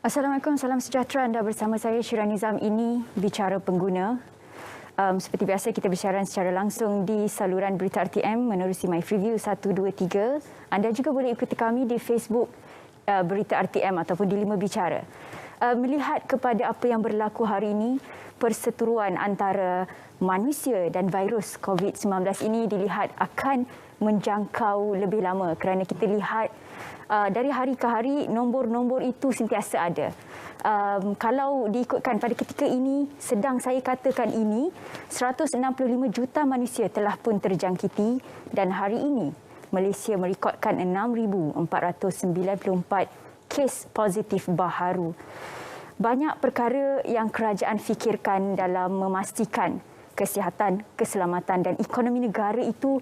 Assalamualaikum, salam sejahtera. Anda bersama saya Syira Nizam. Ini Bicara Pengguna. Seperti biasa kita bersiaran secara langsung di saluran Berita RTM menerusi My Freeview 123. Anda juga boleh ikuti kami di Facebook Berita RTM ataupun di Lima Bicara. Melihat kepada apa yang berlaku hari ini, perseteruan antara manusia dan virus COVID-19 ini dilihat akan menjangkau lebih lama kerana kita lihat dari hari ke hari nombor-nombor itu sentiasa ada. Kalau diikutkan pada ketika ini, sedang saya katakan ini, 165 juta manusia telah pun terjangkiti dan hari ini Malaysia merekodkan 6,494 kes positif baharu. Banyak perkara yang kerajaan fikirkan dalam memastikan kesihatan, keselamatan dan ekonomi negara itu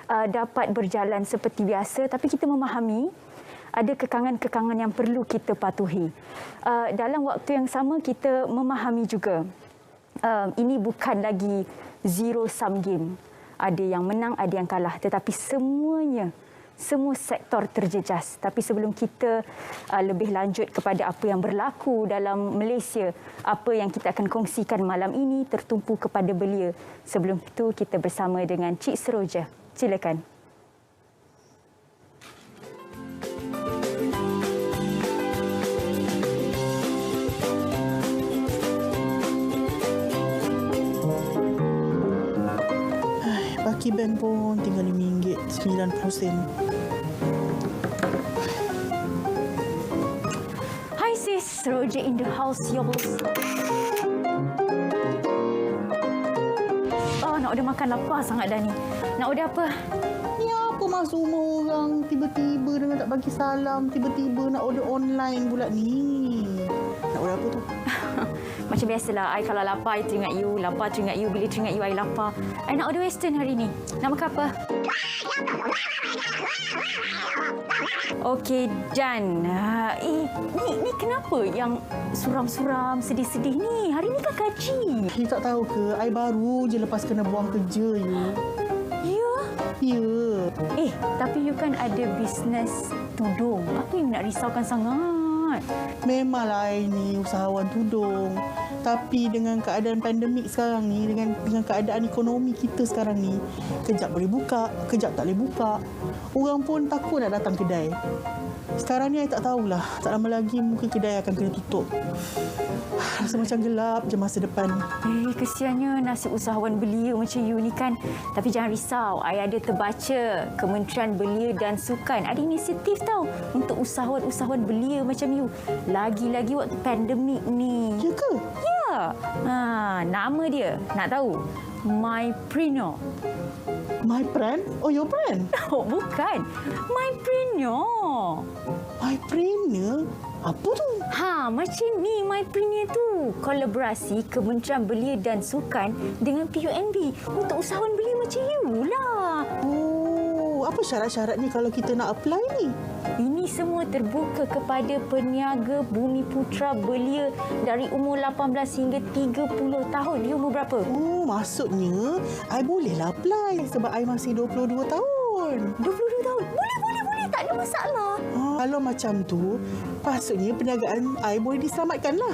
dapat berjalan seperti biasa, tapi kita memahami ada kekangan-kekangan yang perlu kita patuhi. Dalam waktu yang sama kita memahami juga ini bukan lagi zero-sum game. Ada yang menang, ada yang kalah, tetapi semua sektor terjejas. Tapi sebelum kita lebih lanjut kepada apa yang berlaku dalam Malaysia, apa yang kita akan kongsikan malam ini tertumpu kepada belia. Sebelum itu kita bersama dengan Cik Seroja. Silakan. Baki bank pun tinggal RM5.90. Hi sis, Seroja in the house, yours. Oh, nak order makan, lapar sangat dah ni. Nak order apa? Ni apa masuk rumah orang tiba-tiba dengan tak bagi salam, tiba-tiba nak order online pula ni. Nak order apa tu? Macam biasalah, I kalau lapar, I teringat you. Lapar teringat you, bila teringat you, I lapar. I nak order western hari ni. Nak makan apa? Okey, Jan. Ni kenapa yang suram-suram, sedih-sedih ni? Hari ni kan gaji. You tak tahu ke, I baru je lepas kena buang kerja you. Ya? Ya. Tapi you kan ada bisnes tudung. Apa yang nak risaukan sangat? Memanglah I ni usahawan tudung. Tapi dengan keadaan pandemik sekarang ni, dengan keadaan ekonomi kita sekarang ni, kejap boleh buka, kejap tak boleh buka. Orang pun takut nak datang kedai. Sekarang ni I tak tahulah, tak lama lagi mungkin kedai akan kena tutup. Rasa macam gelap je masa depan. Kesiannya nasib usahawan belia macam you ni kan. Tapi jangan risau, I ada terbaca Kementerian Belia dan Sukan ada inisiatif tau untuk usahawan-usahawan belia macam you. Lagi-lagi waktu pandemik ni. Ya ke? Ya. Nama dia, nak tahu? Mypreneur. My brand? Oh, your brand? Oh, bukan. Mypreneur. Mypreneur? Apa tu? Macam ni Mypreneur tu. Kolaborasi Kementerian Belia dan Sukan dengan PUNB untuk usahawan belia macam you lah. Oh, apa syarat-syaratnya kalau kita nak apply ni? Ini semua terbuka kepada peniaga Bumi Putra Belia dari umur 18 hingga 30 tahun. Dia umur berapa? Oh, maksudnya I bolehlah apply sebab I masih 22 tahun. 22 tahun? Boleh. Tak ada masalah. Kalau macam tu, maksudnya perniagaan I boleh diselamatkan lah.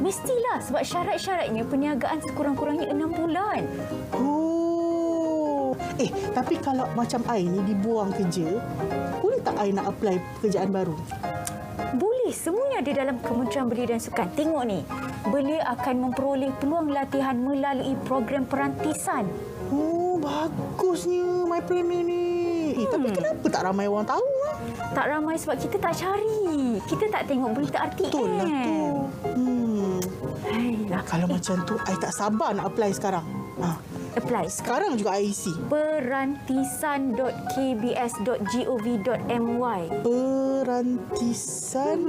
Mestilah sebab syarat-syaratnya perniagaan sekurang-kurangnya 6 bulan. Oh. Tapi kalau macam I ni dibuang kerja, boleh tak I nak apply pekerjaan baru? Boleh, semuanya ada dalam Kementerian Belia dan Sukan. Tengok ni, belia akan memperoleh peluang latihan melalui program perantisan. Oh, bagusnya Mypreneur ni. Tapi kenapa tak ramai orang tahu? Tak ramai sebab kita tak cari. Kita tak tengok berita RTM. Betul lah tu. Kalau macam tu, I tak sabar nak apply sekarang. Apply. Sekarang juga I isi. Perantisan.kbs.gov.my. Perantisan?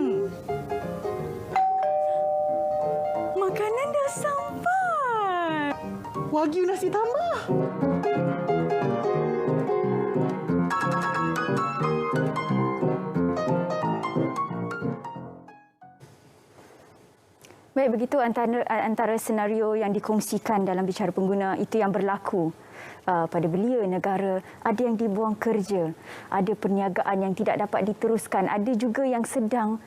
Makanan dah sampai. Wagyu nasi tambah. Baik, begitu antara senario yang dikongsikan dalam Bicara Pengguna itu yang berlaku pada belia negara. Ada yang dibuang kerja, ada perniagaan yang tidak dapat diteruskan, ada juga yang sedang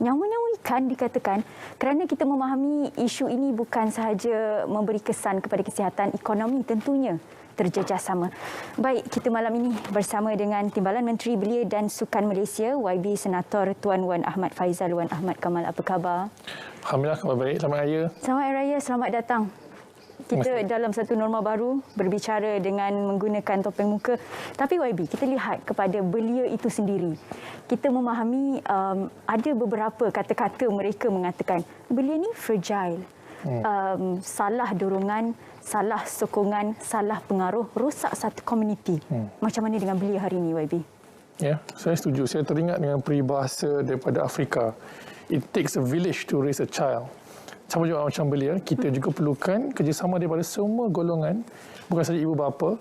nyawa-nyawa ikan dikatakan kerana kita memahami isu ini bukan sahaja memberi kesan kepada kesihatan, ekonomi tentunya terjejasama. Baik, kita malam ini bersama dengan Timbalan Menteri Belia dan Sukan Malaysia, YB Senator Tuan Wan Ahmad Faizal. Wan Ahmad Kamal, apa khabar? Alhamdulillah, khabar baik. Selamat Raya. Selamat Hari Raya, selamat datang. Kita dalam satu norma baru berbicara dengan menggunakan topeng muka. Tapi YB, kita lihat kepada belia itu sendiri. Kita memahami ada beberapa kata-kata mereka mengatakan belia ni fragile. Salah dorongan, salah sokongan, salah pengaruh, rosak satu komuniti. Macam mana dengan belia hari ini, YB? Ya, saya setuju. Saya teringat dengan peribahasa daripada Afrika. It takes a village to raise a child. Sama juga macam belia, kita juga perlukan kerjasama daripada semua golongan, bukan sahaja ibu bapa,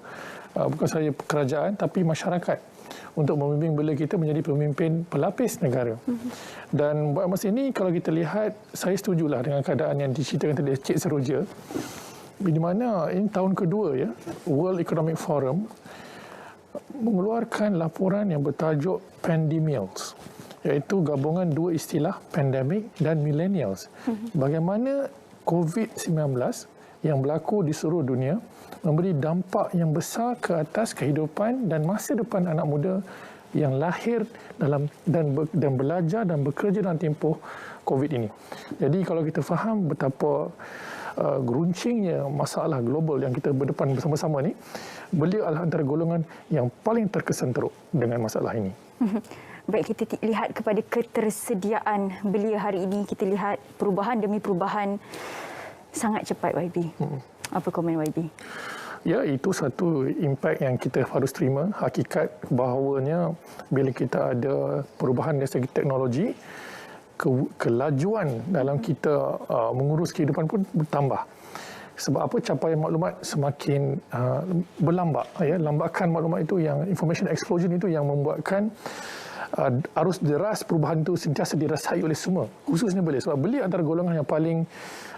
bukan sahaja kerajaan, tapi masyarakat untuk membimbing belia kita menjadi pemimpin pelapis negara. Dan buat masa ini, kalau kita lihat, saya setujulah dengan keadaan yang diceritakan tadi Cik Seroja, di mana ini tahun kedua ya, World Economic Forum mengeluarkan laporan yang bertajuk Pandemials, iaitu gabungan dua istilah pandemic dan millennials. Bagaimana COVID-19 yang berlaku di seluruh dunia memberi dampak yang besar ke atas kehidupan dan masa depan anak muda yang lahir dalam dan belajar dan bekerja dalam tempoh COVID ini. Jadi kalau kita faham betapa geruncingnya masalah global yang kita berdepan bersama-sama ni, belia adalah antara golongan yang paling terkesan teruk dengan masalah ini. Baik, kita lihat kepada ketersediaan belia hari ini. Kita lihat perubahan demi perubahan sangat cepat, YB. Apa komen YB? Ya, itu satu impak yang kita harus terima. Hakikat bahawanya bila kita ada perubahan dari segi teknologi, kelajuan dalam kita mengurus kehidupan pun bertambah. Sebab apa? Capaian maklumat semakin berlambak. Ya, lambakan maklumat itu, yang information explosion itu yang membuatkan arus deras perubahan itu sentiasa dirasai oleh semua, khususnya belia. Sebab belia antara golongan yang paling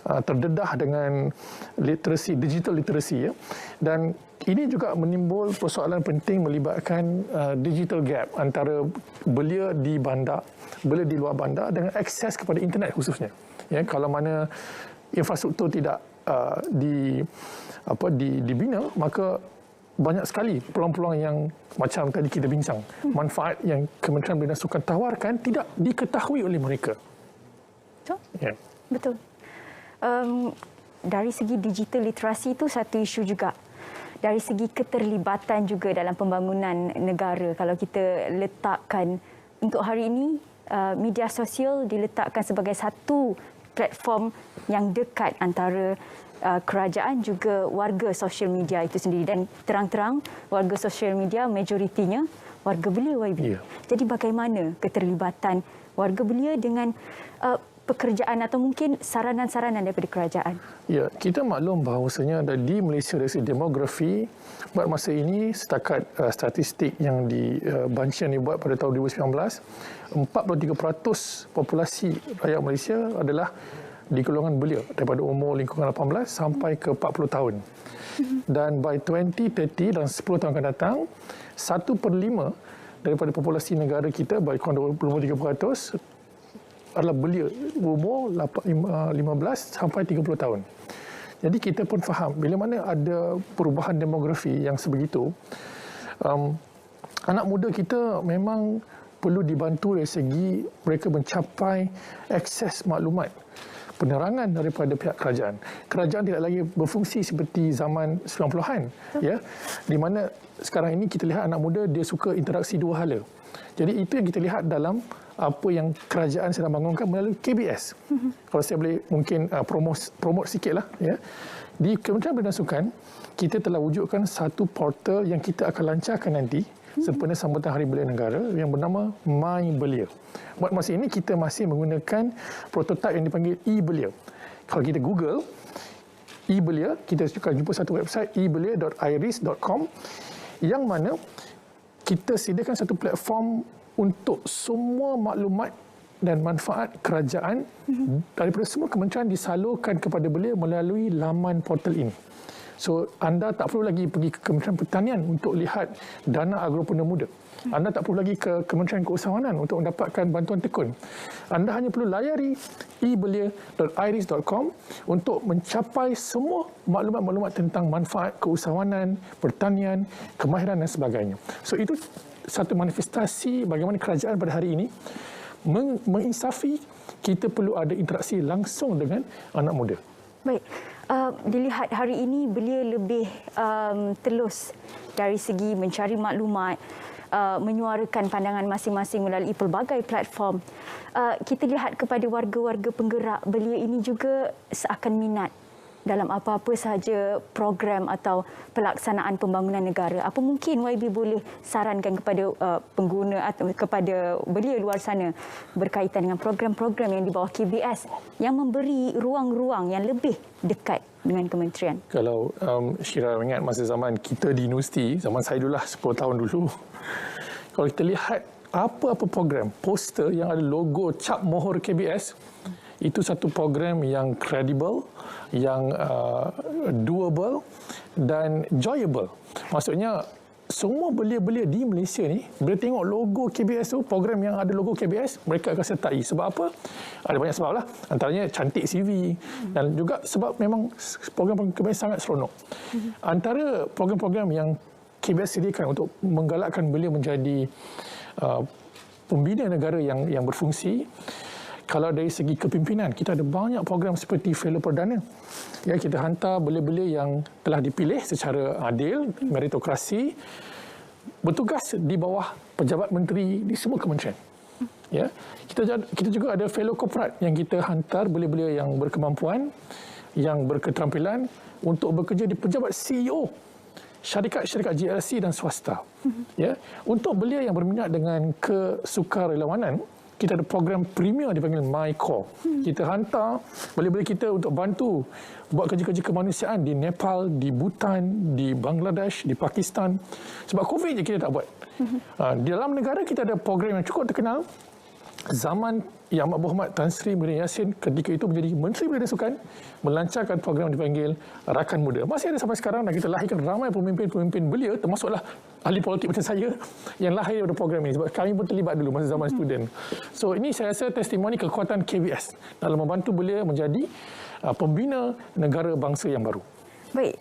terdedah dengan literasi, digital literacy. Ya. Dan ini juga menimbul persoalan penting melibatkan digital gap antara belia di bandar, belia di luar bandar dengan akses kepada internet khususnya. Ya, kalau mana infrastruktur tidak dibina, maka banyak sekali peluang-peluang yang macam tadi kita bincang, manfaat yang Kementerian Belia dan Sukan tawarkan tidak diketahui oleh mereka. Betul? Ya. Betul. Dari segi digital literasi itu satu isu juga. Dari segi keterlibatan juga dalam pembangunan negara, kalau kita letakkan untuk hari ini, media sosial diletakkan sebagai satu platform yang dekat antara kerajaan juga warga sosial media itu sendiri, dan terang-terang warga sosial media majoritinya warga belia, YB. Ya. Jadi bagaimana keterlibatan warga belia dengan pekerjaan atau mungkin saranan-saranan daripada kerajaan? Ya, kita maklum bahawasanya di Malaysia dari segi demografi, buat masa ini setakat statistik yang bancian dibuat pada tahun 2019, 43% populasi rakyat Malaysia adalah di golongan belia daripada umur lingkungan 18 sampai ke 40 tahun. Dan by 2030, dalam 10 tahun akan datang, 1/5 daripada populasi negara kita, by kurang 23%, adalah belia umur 15 sampai 30 tahun. Jadi kita pun faham bila mana ada perubahan demografi yang sebegitu, anak muda kita memang perlu dibantu dari segi mereka mencapai akses maklumat, penerangan daripada pihak kerajaan. Kerajaan tidak lagi berfungsi seperti zaman 90-an, ya, di mana sekarang ini kita lihat anak muda dia suka interaksi dua hala. Jadi itu yang kita lihat dalam apa yang kerajaan sedang bangunkan melalui KBS. Kalau saya boleh mungkin promote sikitlah, ya. Di Kementerian Belia dan Sukan, kita telah wujudkan satu portal yang kita akan lancarkan nanti sempena sambutan Hari Belia Negara yang bernama My Belia. Buat masa ini kita masih menggunakan prototipe yang dipanggil e-Belia. Kalau kita Google e-Belia, kita akan jumpa satu website ebelia.iris.com yang mana kita sediakan satu platform untuk semua maklumat dan manfaat kerajaan daripada semua kementerian disalurkan kepada belia melalui laman portal ini. So anda tak perlu lagi pergi ke Kementerian Pertanian untuk lihat dana agropreneur muda. Anda tak perlu lagi ke Kementerian Keusahawanan untuk mendapatkan bantuan tekun. Anda hanya perlu layari ebelia.iris.com untuk mencapai semua maklumat-maklumat tentang manfaat keusahawanan, pertanian, kemahiran dan sebagainya. So itu satu manifestasi bagaimana kerajaan pada hari ini menginsafi kita perlu ada interaksi langsung dengan anak muda. Baik, dilihat hari ini belia lebih telus dari segi mencari maklumat, menyuarakan pandangan masing-masing melalui pelbagai platform. Kita lihat kepada warga-warga penggerak, belia ini juga seakan minat dalam apa-apa sahaja program atau pelaksanaan pembangunan negara. Apa mungkin YB boleh sarankan kepada pengguna atau kepada belia luar sana berkaitan dengan program-program yang di bawah KBS yang memberi ruang-ruang yang lebih dekat dengan kementerian? Kalau Syira ingat masa zaman kita di universiti, zaman saya dulu lah 10 tahun dulu, kalau kita lihat apa-apa program, poster yang ada logo cap mohor KBS, itu satu program yang kredibel, yang doable dan enjoyable. Maksudnya semua belia-belia di Malaysia ni bila tengok logo KBS tu, program yang ada logo KBS, mereka akan sertai. Sebab apa? Ada banyak sebab lah. Antaranya cantik CV dan juga sebab memang program-program KBS sangat seronok. Antara program-program yang KBS sediakan untuk menggalakkan belia menjadi pembina negara yang berfungsi, kalau dari segi kepimpinan, kita ada banyak program seperti Fellow Perdana. Ya, kita hantar belia-belia yang telah dipilih secara adil, meritokrasi, bertugas di bawah pejabat menteri di semua kementerian. Ya, kita juga ada Fellow Korporat yang kita hantar belia-belia yang berkemampuan, yang berketerampilan untuk bekerja di pejabat CEO syarikat-syarikat GLC dan swasta. Ya, untuk belia yang berminat dengan kesukarelawanan, kita ada program premier dipanggil MyCore. Kita hantar belia-belia kita untuk bantu buat kerja-kerja kemanusiaan di Nepal, di Bhutan, di Bangladesh, di Pakistan. Sebab COVID je kita tak buat. Di dalam negara kita ada program yang cukup terkenal. Zaman Yang Amat Berhormat Tan Sri Muhyiddin Yassin ketika itu menjadi Menteri Belia dan Sukan, melancarkan program dipanggil Rakan Muda. Masih ada sampai sekarang dan kita lahirkan ramai pemimpin-pemimpin belia, termasuklah ahli politik macam saya yang lahir daripada program ini. Sebab kami pun terlibat dulu masa zaman student. So ini saya rasa testimoni kekuatan KBS dalam membantu belia menjadi pembina negara bangsa yang baru. Baik,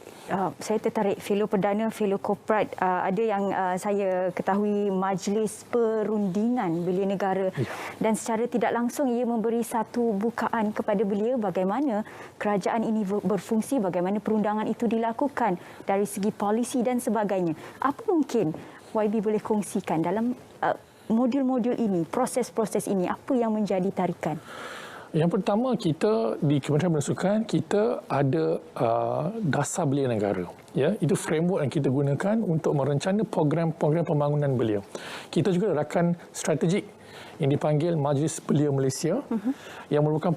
saya tertarik Fellow Perdana, Fellow Korporat. Ada yang saya ketahui Majlis Perundingan Belia Negara. Dan secara tidak langsung ia memberi satu bukaan kepada belia bagaimana kerajaan ini berfungsi, bagaimana perundangan itu dilakukan dari segi polisi dan sebagainya. Apa mungkin YB boleh kongsikan dalam modul-modul ini, proses-proses ini, apa yang menjadi tarikan? Yang pertama, kita di Kementerian Belia dan Sukan, kita ada dasar belia negara. Ya, itu framework yang kita gunakan untuk merencana program-program pembangunan belia. Kita juga ada rakan strategik yang dipanggil Majlis Belia Malaysia, yang merupakan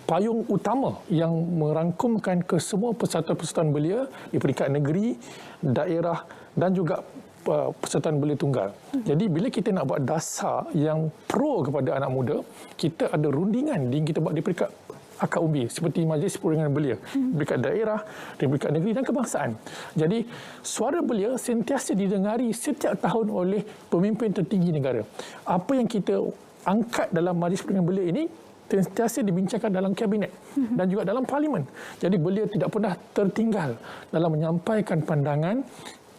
payung utama yang merangkumkan ke semua persatuan-persatuan belia di peringkat negeri, daerah dan juga persatuan belia tunggal. Jadi bila kita nak buat dasar yang pro kepada anak muda, kita ada rundingan kita buat di peringkat akar umbi seperti Majlis Perundingan Belia, di peringkat daerah, di peringkat negeri dan kebangsaan. Jadi suara belia sentiasa didengari setiap tahun oleh pemimpin tertinggi negara. Apa yang kita angkat dalam Majlis Perundingan Belia ini sentiasa dibincangkan dalam kabinet dan juga dalam parlimen. Jadi belia tidak pernah tertinggal dalam menyampaikan pandangan,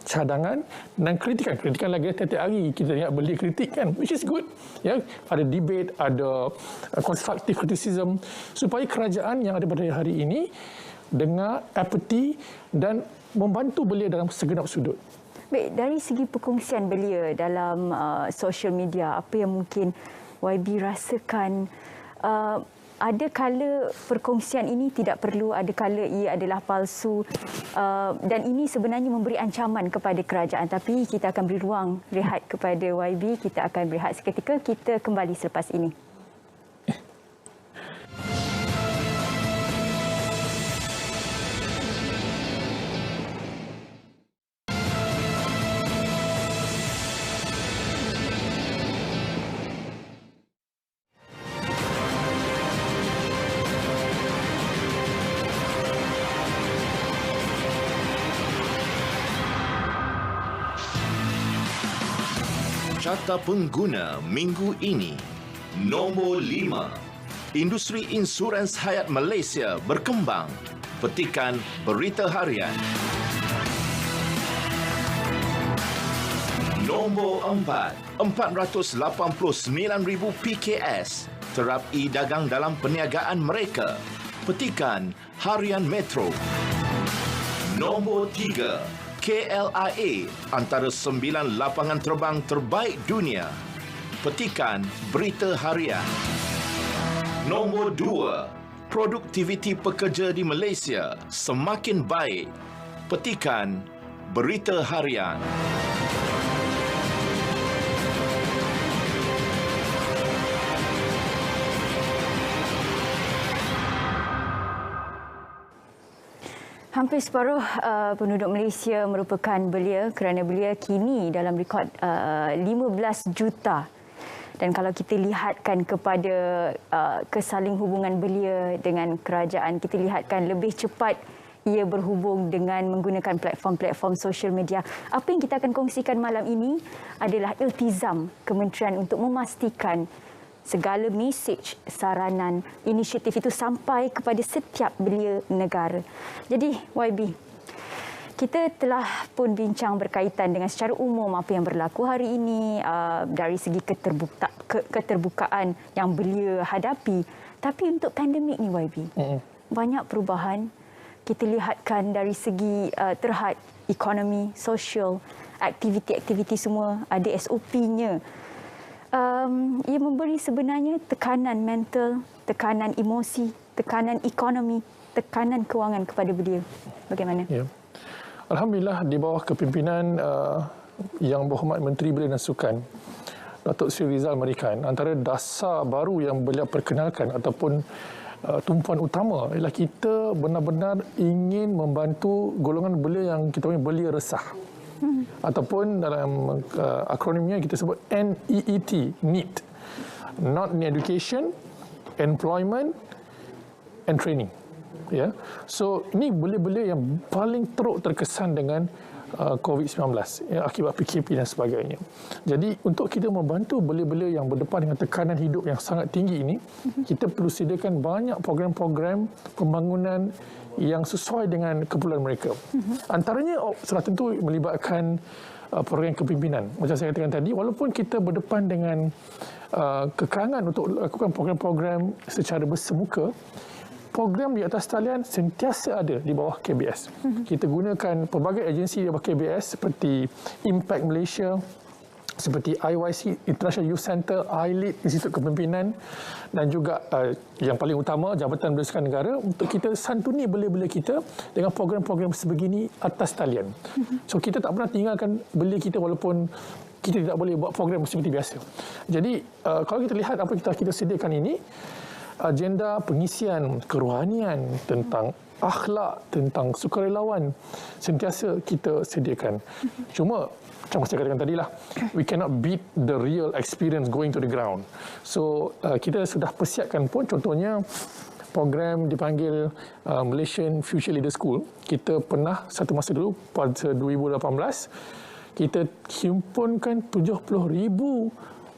cadangan dan kritikan lagi setiap hari kita lihat belia kritik kan, which is good. Ya, ada debate, ada constructive criticism supaya kerajaan yang ada pada hari ini dengar empathy dan membantu belia dalam segenap sudut. Baik, dari segi perkongsian belia dalam social media, apa yang mungkin YB rasakan ada kala perkongsian ini tidak perlu, ada kala ia adalah palsu dan ini sebenarnya memberi ancaman kepada kerajaan. Tapi kita akan beri ruang rehat kepada YB. Kita akan berehat seketika. Kita kembali selepas ini. Data pengguna minggu ini. Nombor 5. Industri insurans hayat Malaysia berkembang. Petikan Berita Harian. Nombor 4. 489,000 PKS terap e-dagang dalam perniagaan mereka. Petikan Harian Metro. Nombor 3. KLIA antara 9 lapangan terbang terbaik dunia. Petikan Berita Harian. Nombor 2. Produktiviti pekerja di Malaysia semakin baik. Petikan Berita Harian. Hampir separuh penduduk Malaysia merupakan belia kerana belia kini dalam rekod 15 juta. Dan kalau kita lihatkan kepada kesaling hubungan belia dengan kerajaan, kita lihatkan lebih cepat ia berhubung dengan menggunakan platform-platform sosial media. Apa yang kita akan kongsikan malam ini adalah iltizam kementerian untuk memastikan segala mesej, saranan, inisiatif itu sampai kepada setiap belia negara. Jadi, YB, kita telah pun bincang berkaitan dengan secara umum apa yang berlaku hari ini dari segi keterbukaan yang belia hadapi. Tapi untuk pandemik ni, YB, banyak perubahan. Kita lihatkan dari segi terhad ekonomi, sosial, aktiviti-aktiviti semua ada SOP-nya. Ia memberi sebenarnya tekanan mental, tekanan emosi, tekanan ekonomi, tekanan kewangan kepada belia. Bagaimana? Ya. Alhamdulillah, di bawah kepimpinan Yang Berhormat Menteri Belia dan Sukan, Datuk Seri Rizal Merican, antara dasar baru yang beliau perkenalkan ataupun tumpuan utama ialah kita benar-benar ingin membantu golongan belia yang kita panggil belia resah. Ataupun dalam akronimnya kita sebut NEET, NEET. Not in Education, Employment and Training. Ya. So ini belia-belia yang paling teruk terkesan dengan COVID-19 ya, akibat PKP dan sebagainya. Jadi untuk kita membantu belia-belia yang berdepan dengan tekanan hidup yang sangat tinggi ini, kita perlu sediakan banyak program-program pembangunan yang sesuai dengan keperluan mereka. Antaranya salah tentu melibatkan program kepimpinan. Macam saya katakan tadi, walaupun kita berdepan dengan kekangan untuk lakukan program-program secara bersemuka, program di atas talian sentiasa ada di bawah KBS. Kita gunakan pelbagai agensi di bawah KBS seperti Impact Malaysia, seperti IYC, International Youth Centre, ILIT, Institut Kepimpinan, dan juga yang paling utama, Jabatan Belia Sukan Negara, untuk kita santuni belia-belia kita dengan program-program sebegini atas talian. So kita tak pernah tinggalkan belia kita walaupun kita tidak boleh buat program seperti biasa. Jadi kalau kita lihat apa kita sediakan ini, agenda pengisian kerohanian, tentang akhlak, tentang sukarelawan sentiasa kita sediakan. Cuma macam saya katakan tadi lah, we cannot beat the real experience going to the ground. So kita sudah persiapkan pun, contohnya program dipanggil Malaysian Future Leader School. Kita pernah satu masa dulu pada 2018 kita himpunkan 70,000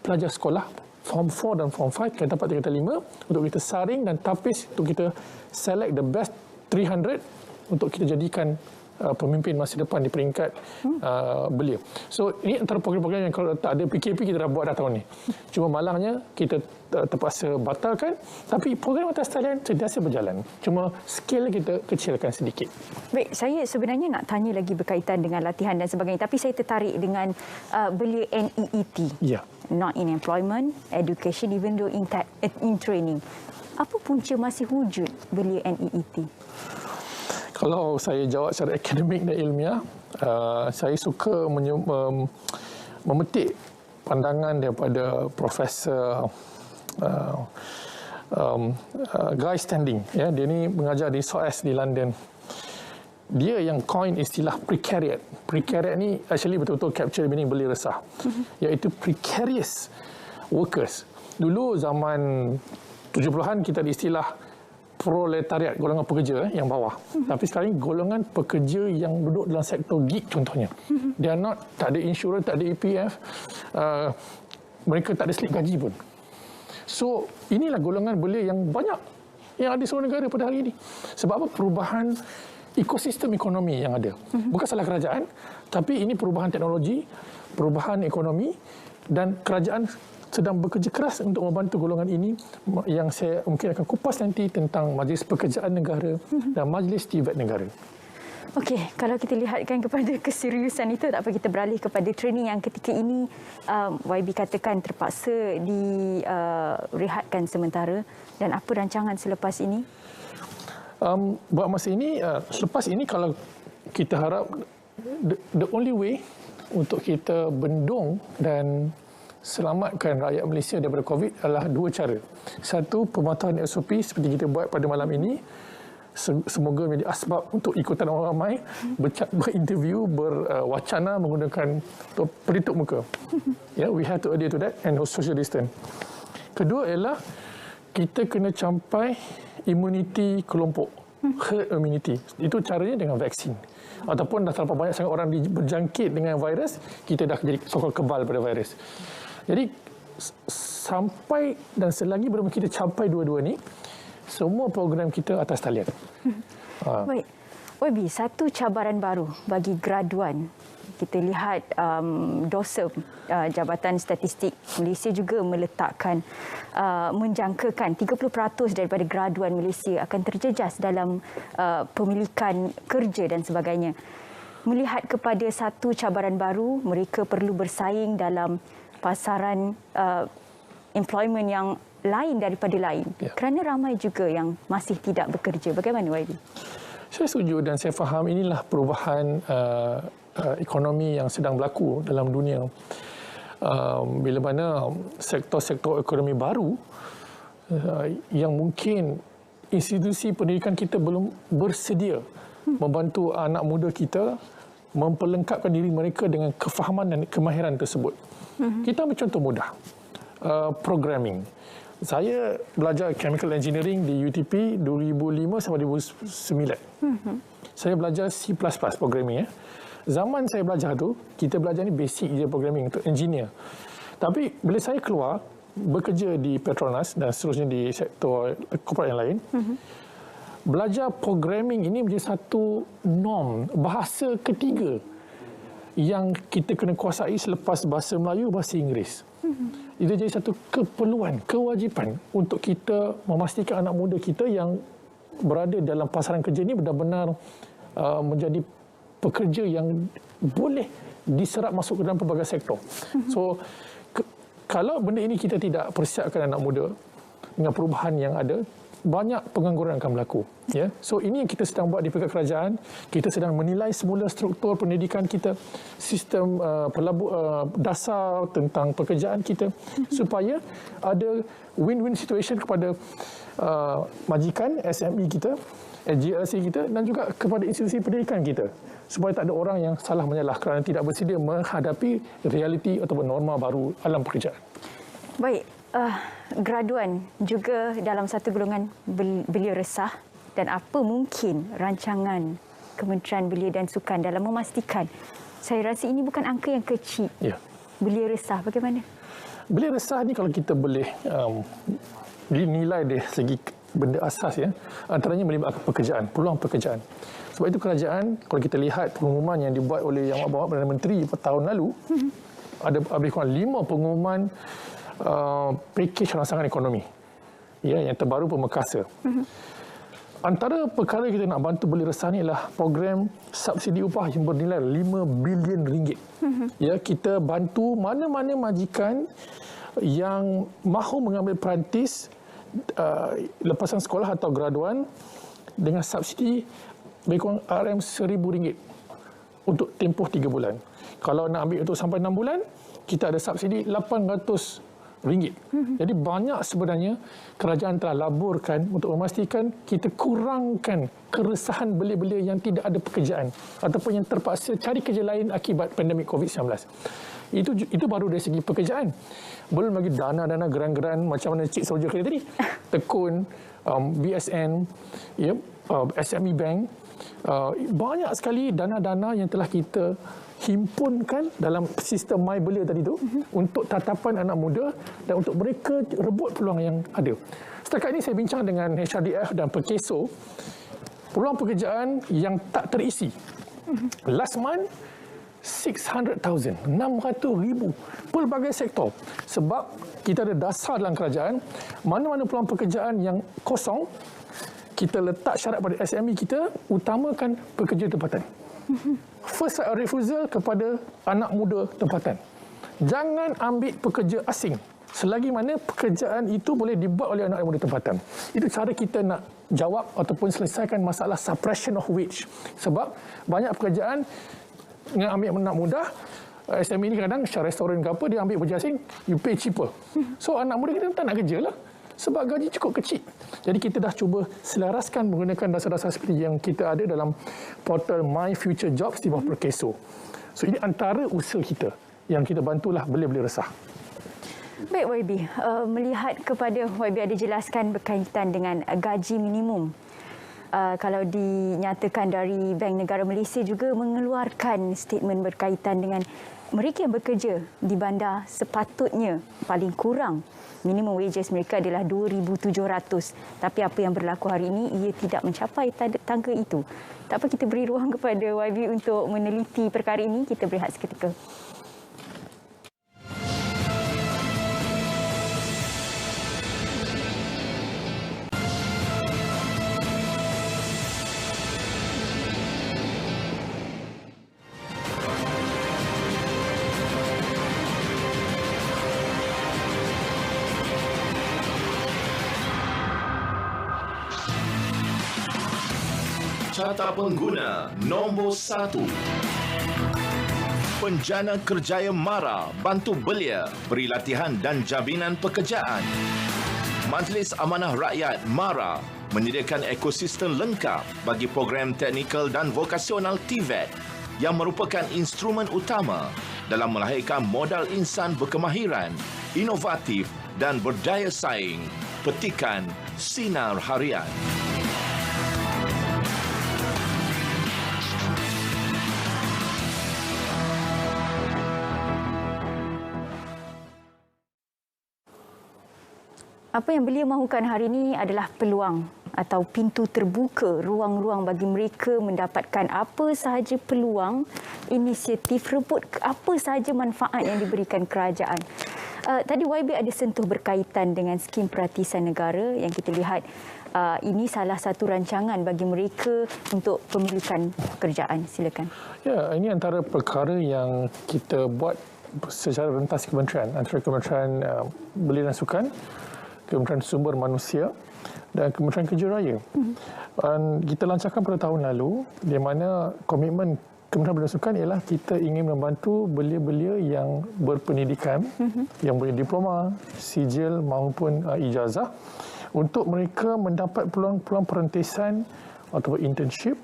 pelajar sekolah Form 4 dan Form 5, tingkatan 4, tingkatan 5, untuk kita saring dan tapis, untuk kita select the best 300 untuk kita jadikan pemimpin masa depan di peringkat belia. So ini antara program-program yang kalau tak ada PKP kita dah buat dah tahun ni. Cuma malangnya kita terpaksa batalkan, tapi program atas talian sentiasa berjalan. Cuma skala kita kecilkan sedikit. Baik, saya sebenarnya nak tanya lagi berkaitan dengan latihan dan sebagainya, tapi saya tertarik dengan belia NEET. Ya. Not in Employment, Education, even though in Training. Apa punca masih wujud belia NEET? Kalau saya jawab secara akademik dan ilmiah, saya suka memetik pandangan daripada Profesor Guy Standing. Ya, dia ni mengajar di SOAS di London. Dia yang coin istilah precariat. Precariat ni actually betul-betul capture meaning belia resah. Iaitu precarious workers. Dulu zaman 70-an kita ada istilah proletariat, golongan pekerja yang bawah. Tapi sekarang ini golongan pekerja yang duduk dalam sektor gig contohnya. They are not, tak ada insurans, tak ada EPF, mereka tak ada slip gaji pun. So, inilah golongan belia yang banyak yang ada di seluruh negara pada hari ini. Sebab apa? Perubahan ekosistem ekonomi yang ada. Bukan salah kerajaan, tapi ini perubahan teknologi, perubahan ekonomi, dan kerajaan sedang bekerja keras untuk membantu golongan ini yang saya mungkin akan kupas nanti tentang Majlis Pekerjaan Negara dan Majlis TVET Negara. Okey, kalau kita lihatkan kepada keseriusan itu, tak apa kita beralih kepada training yang ketika ini YB katakan terpaksa direhatkan sementara, dan apa rancangan selepas ini? Buat masa ini, selepas ini kalau kita harap the only way untuk kita bendung dan selamatkan rakyat Malaysia daripada COVID adalah dua cara. Satu, pematuhan SOP seperti kita buat pada malam ini. Semoga menjadi asbab untuk ikutan orang ramai, berinterview, berwacana menggunakan pelitup muka. We have to adhere to that and social distance. Kedua ialah kita kena capai immunity kelompok, herd immunity. Itu caranya dengan vaksin. Ataupun dah terlalu banyak sangat orang berjangkit dengan virus, kita dah jadi so-called kebal pada virus. Jadi sampai dan selagi belum kita capai dua-dua ni, semua program kita atas talian. Baik. YB, satu cabaran baru bagi graduan. Kita lihat DOSEM, Jabatan Statistik Malaysia juga meletakkan, menjangkakan 30% daripada graduan Malaysia akan terjejas dalam pemilikan kerja dan sebagainya. Melihat kepada satu cabaran baru, mereka perlu bersaing dalam pasaran employment yang lain daripada lain. Kerana ramai juga yang masih tidak bekerja. Bagaimana YB? Saya setuju dan saya faham inilah perubahan ekonomi yang sedang berlaku dalam dunia. Bila mana sektor-sektor ekonomi baru yang mungkin institusi pendidikan kita belum bersedia membantu anak muda kita memperlengkapkan diri mereka dengan kefahaman dan kemahiran tersebut. Kita ambil contoh mudah. Programming. Saya belajar chemical engineering di UTP 2005 sampai 2009. Saya belajar C++ programming. Zaman saya belajar tu, kita belajar ni basic je programming untuk engineer. Tapi bila saya keluar, bekerja di Petronas dan seterusnya di sektor korporat yang lain, belajar programming ini menjadi satu norm, bahasa ketiga yang kita kena kuasai selepas bahasa Melayu, bahasa Inggeris. Itu jadi satu keperluan, kewajipan untuk kita memastikan anak muda kita yang berada dalam pasaran kerja ini benar-benar menjadi pekerja yang boleh diserap masuk ke dalam pelbagai sektor. So, kalau benda ini kita tidak persiapkan anak muda dengan perubahan yang ada, banyak pengangguran akan berlaku. So ini yang kita sedang buat di pihak kerajaan. Kita sedang menilai semula struktur pendidikan kita, sistem dasar tentang pekerjaan kita, supaya ada win-win situation kepada majikan, SME kita, GLC kita, dan juga kepada institusi pendidikan kita, supaya tak ada orang yang salah menyalah kerana tidak bersedia menghadapi realiti ataupun norma baru alam pekerjaan. Baik. Graduan juga dalam satu golongan belia resah, dan apa mungkin rancangan Kementerian Belia dan Sukan dalam memastikan, saya rasa ini bukan angka yang kecil. Belia resah bagaimana? Belia resah ni kalau kita boleh dinilai dari segi benda asas, antaranya melibatkan pekerjaan, peluang pekerjaan. Sebab itu kerajaan, kalau kita lihat pengumuman yang dibuat oleh Yang Amat Perdana Menteri tahun lalu, ada lebih kurang 5 pengumuman pakej rangsangan ekonomi yang terbaru pemekasa. Antara perkara kita nak bantu belia resah ni adalah program subsidi upah yang bernilai 5 bilion ringgit. Kita bantu mana-mana majikan yang mahu mengambil perantis lepasan sekolah atau graduan dengan subsidi lebih kurang RM1,000 untuk tempoh 3 bulan. Kalau nak ambil untuk sampai 6 bulan, kita ada subsidi RM800. Jadi banyak sebenarnya kerajaan telah laburkan untuk memastikan kita kurangkan keresahan belia-belia yang tidak ada pekerjaan ataupun yang terpaksa cari kerja lain akibat pandemik COVID-19. Itu baru dari segi pekerjaan. Belum lagi dana-dana geran-geran macam mana Cik Soldier kata tadi. Tekun, BSN, SME Bank. Banyak sekali dana-dana yang telah kita himpunkan dalam sistem My Belia tadi tu untuk tatapan anak muda dan untuk mereka rebut peluang yang ada. Setakat ini saya bincang dengan HRDF dan Perkeso, peluang pekerjaan yang tak terisi. Last month, 600,000 pelbagai sektor. Sebab kita ada dasar dalam kerajaan, mana-mana peluang pekerjaan yang kosong, kita letak syarat pada SME kita, utamakan pekerja tempatan. First right of refusal kepada anak muda tempatan. Jangan ambil pekerja asing selagi mana pekerjaan itu boleh dibuat oleh anak muda tempatan. Itu cara kita nak jawab ataupun selesaikan masalah suppression of wage. Sebab banyak pekerjaan yang ambil anak muda, SME ni kadang restoran ke apa, dia ambil pekerja asing, you pay cheaper. So anak muda kita tak nak kerja lah. Sebab gaji cukup kecil. Jadi kita dah cuba selaraskan menggunakan dasar-dasar seperti yang kita ada dalam portal My Future Jobs di bawah Perkeso. So ini antara usaha kita yang kita bantulah belia-belia resah. Baik YB, melihat kepada YB ada jelaskan berkaitan dengan gaji minimum. Kalau dinyatakan dari Bank Negara Malaysia juga mengeluarkan statement berkaitan dengan mereka yang bekerja di bandar sepatutnya paling kurang minimum wages mereka adalah 2,700. Tapi apa yang berlaku hari ini, ia tidak mencapai tangga itu. Tak apa, kita beri ruang kepada YB untuk meneliti perkara ini. Kita berehat seketika. Carta pengguna nombor 1. Penjana Kerjaya MARA bantu belia, beri latihan dan jaminan pekerjaan. Majlis Amanah Rakyat MARA menyediakan ekosistem lengkap bagi program teknikal dan vokasional TVET yang merupakan instrumen utama dalam melahirkan modal insan berkemahiran, inovatif dan berdaya saing. Petikan Sinar Harian. Apa yang beliau mahukan hari ini adalah peluang atau pintu terbuka, ruang-ruang bagi mereka mendapatkan apa sahaja peluang, inisiatif, rebut apa sahaja manfaat yang diberikan kerajaan. Tadi YB ada sentuh berkaitan dengan skim peratisan negara yang kita lihat ini salah satu rancangan bagi mereka untuk pemilikan pekerjaan. Silakan. Ya, ini antara perkara yang kita buat secara rentas kementerian, antara Kementerian Belia dan Sukan, Kementerian Sumber Manusia dan Kementerian Kerja Raya. Dan kita lancarkan pada tahun lalu, di mana komitmen Kementerian Belia dan Sukan ialah kita ingin membantu belia-belia yang berpendidikan, yang berdiploma, sijil maupun ijazah, untuk mereka mendapat peluang-peluang perentisan atau internship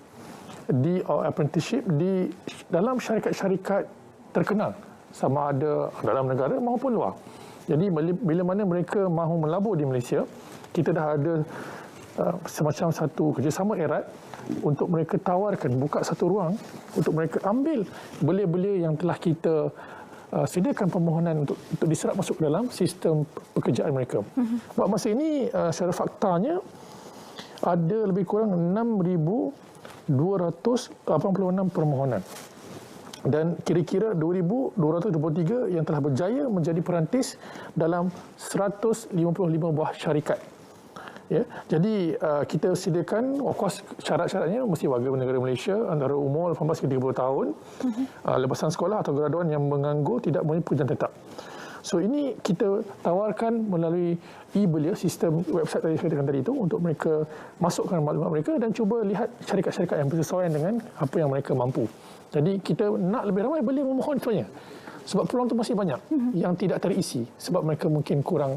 apprenticeship di dalam syarikat-syarikat terkenal, sama ada dalam negara maupun luar. Jadi bila mana mereka mahu melabur di Malaysia, kita dah ada semacam satu kerjasama erat untuk mereka tawarkan, buka satu ruang untuk mereka ambil belia-belia yang telah kita sediakan permohonan untuk diserap masuk ke dalam sistem pekerjaan mereka. Buat masa ini, secara faktanya, ada lebih kurang 6,286 permohonan. Dan kira-kira 2,223 yang telah berjaya menjadi perantis dalam 155 buah syarikat. Ya, jadi kita sediakan, of course syarat-syaratnya mesti warga negara Malaysia antara umur 18 ke 30 tahun, lepasan sekolah atau graduan yang menganggur, tidak mempunyai pekerjaan tetap. So ini kita tawarkan melalui e-belia, sistem website tadi saya katakan tadi itu, untuk mereka masukkan maklumat mereka dan cuba lihat syarikat-syarikat yang bersesuaian dengan apa yang mereka mampu. Jadi kita nak lebih ramai belia memohon sebenarnya. Sebab peluang itu masih banyak yang tidak terisi. Sebab mereka mungkin kurang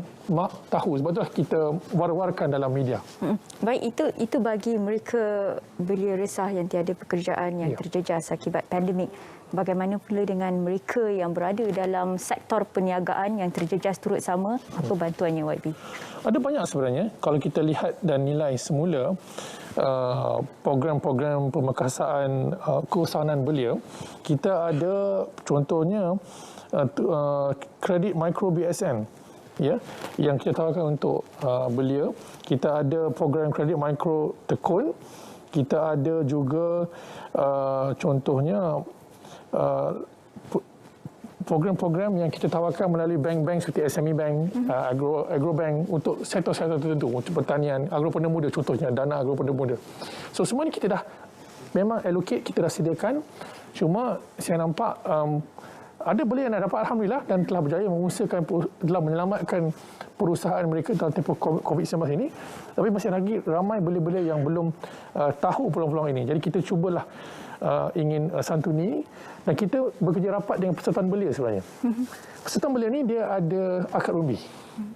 tahu. Sebab itulah kita war-warkan dalam media. Baik, itu bagi mereka belia resah yang tiada pekerjaan, yang terjejas akibat pandemik. bagaimana pula dengan mereka yang berada dalam sektor perniagaan yang terjejas turut sama? Apa bantuannya, YB? Ada banyak sebenarnya. Kalau kita lihat dan nilai semula program-program pemerkasaan keusahawanan belia, kita ada contohnya kredit mikro BSN, ya, yang kita tawarkan untuk belia. Kita ada program kredit mikro tekun. Kita ada juga contohnya program-program yang kita tawarkan melalui bank-bank seperti SME Bank, Agrobank untuk sektor-sektor tertentu, untuk pertanian, agropreneur muda contohnya, dana agropreneur muda. So semua ni kita dah memang allocate, kita dah sediakan. Cuma saya nampak ada belia yang dah dapat, alhamdulillah, dan telah berjaya mengusahakan, telah menyelamatkan perusahaan mereka dalam tempoh COVID-19 ini. Tapi masih lagi ramai belia-belia yang belum tahu peluang-peluang ini. Jadi kita cubalah ingin santuni, dan kita bekerja rapat dengan Persatuan Belia sebenarnya. Persatuan Belia ni dia ada akad umbi,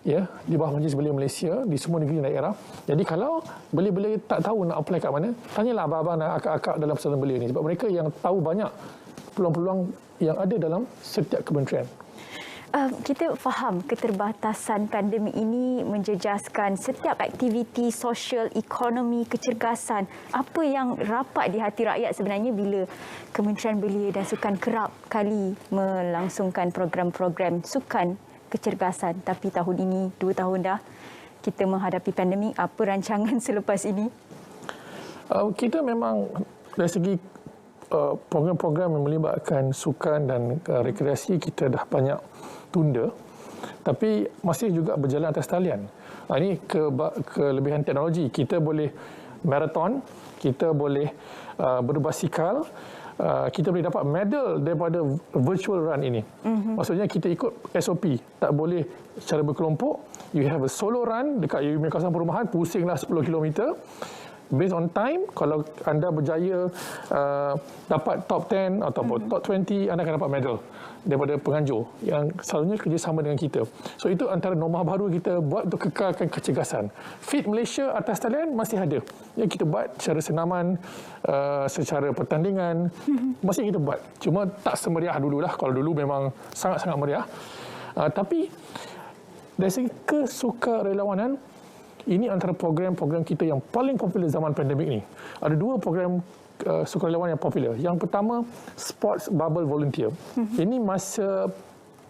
ya, di bawah Majlis Belia Malaysia di semua negeri dan daerah. Jadi kalau belia-belia tak tahu nak apply kat mana, tanyalah abang-abang dan akak-akak dalam Persatuan Belia ni, sebab mereka yang tahu banyak peluang-peluang yang ada dalam setiap kementerian. Kita faham keterbatasan pandemik ini menjejaskan setiap aktiviti sosial, ekonomi, kecergasan. Apa yang rapat di hati rakyat sebenarnya bila Kementerian Belia dan Sukan kerap kali melangsungkan program-program sukan kecergasan. Tapi tahun ini, 2 tahun dah, kita menghadapi pandemik. Apa rancangan selepas ini? Kita memang dari segi program-program yang melibatkan sukan dan rekreasi, kita dah banyak tunda, tapi masih juga berjalan atas talian. Ini kelebihan teknologi. Kita boleh maraton, kita boleh berbasikal, kita boleh dapat medal daripada virtual run ini. Maksudnya kita ikut SOP, tak boleh secara berkelompok. You have a solo run dekat kawasan perumahan, pusinglah 10 km. Based on time, kalau anda berjaya dapat top 10 atau top 20, anda akan dapat medal daripada penganjur yang selalunya kerjasama dengan kita. So itu antara norma baru kita buat untuk kekalkan kecergasan. Fit Malaysia atas talian masih ada. Yang kita buat secara senaman, secara pertandingan, masih kita buat. Cuma tak semeriah dululah. Kalau dulu memang sangat-sangat meriah. Tapi dari segi kesukarelawanan, ini antara program-program kita yang paling popular zaman pandemik ni. Ada 2 program sukarelawan yang popular. Yang pertama, Sports Bubble Volunteer. Ini masa